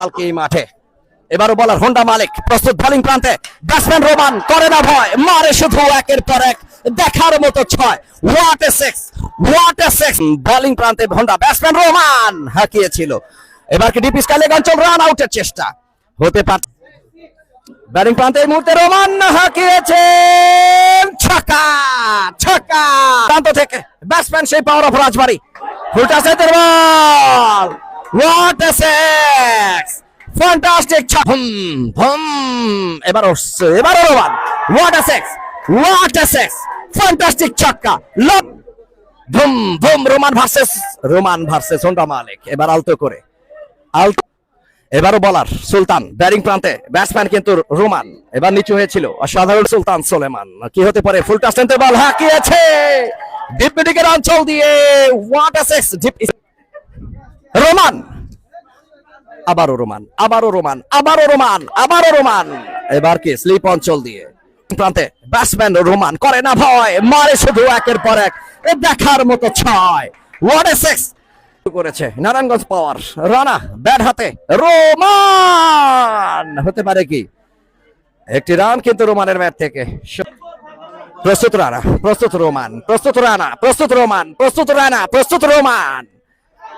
কালকে এই মাঠে এবারও বলার হোন্ডা মালিক প্রস্তুত বোলিং প্রান্তে ব্যাটসম্যান রোমান করে না ভয় মারে শুধু একের পর এক দেখার মতো ছয় হোয়াট এ সিক্স বোলিং প্রান্তে হোন্ডা ব্যাটসম্যান রোমান হাঁকিয়েছিল এবার কি ডিপ স্কাইলেগ অঞ্চল রান আউটের চেষ্টা হতে পারে ব্যাটিং প্রান্তে এই মুহূর্তে রোমান হাঁকিয়েছে ছক্কা প্রান্ত থেকে ব্যাটসম্যান সেই পাওয়ার অফ রাজবাড়ী ফুলটা সেটের বল হোয়াট এ সিক্স ফ্যান্টাস্টিক এবার Roman what a six fantastic ছক্কা লব ভুম ভুম রোমান ভার্সেস হোন্ডা মালিক এবার আলতো এবারও বলার সুলতান ব্যাটিং প্রান্তে ব্যাটসম্যান কিন্তু রোমান এবার নিচু হয়েছিল অসাধারণ সুলতান সোলেমান কি হতে পারে ফুল টাচ সেন্টার বল হাঁকিয়েছে ডিপ মিডিকের অঞ্চল দিয়ে হোয়াট এ সিক্স রোমান আবারও রোমান এবার কি স্লিপ অঞ্চল দিয়ে প্রান্তে ব্যাটসম্যান রোমান করে না ভয় মারে শুধু একের পর এক দেখার মতো ছয় হোয়াট এ সিক্স করেছে নারায়ণগঞ্জ পাওয়ার রানা ব্যাট হাতে রোমান হতে পারে কি একটি রান কিন্তু রোমানের ব্যাট থেকে প্রস্তুত রোমান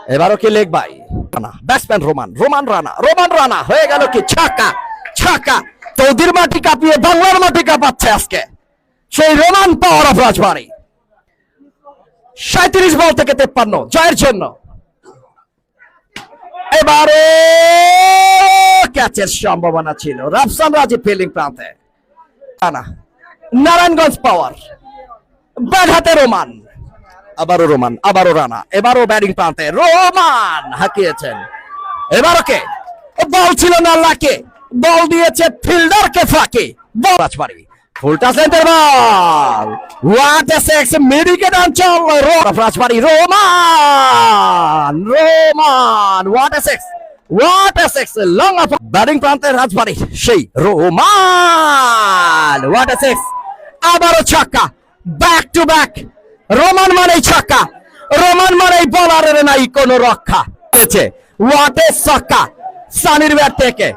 এবারও কি leg by batsman Roman Rana হয়ে গেল কি ছক্কা সৌদির মাটি কাঁপিয়ে বাংলার মাটি কাঁপাচ্ছে আজকে সেই রোমান পাওয়ার অফ রাজবাড়ী 37 বল থেকে 53 জয়ের জন্য এবারে ক্যাচের সম্ভাবনা ছিল রাফসান রাজীব ফিল্ডিং প্রান্তে নারায়ণগঞ্জ পাওয়ার ব্যাট হাতে রোমান আবারও রানা এবারও ব্যাটিং প্রান্তে রোমান হাঁকিয়েছেন এবারও কে বল ছিল না লাকে বল দিয়েছে ফিল্ডারকে ফাঁকে বল রাজবাড়ী ফুলটা centre ball what a six midwicket অঞ্চল Rajbari Roman what a six long off batting প্রান্তে রাজবাড়ী সেই রোমান হোয়াট এ সিক্স আবারও ছক্কা ব্যাক টু ব্যাক রোমান মানে বলারের নাই কোনো রক্ষা হোয়াট এ ছক্কা সানির ব্যাট থেকে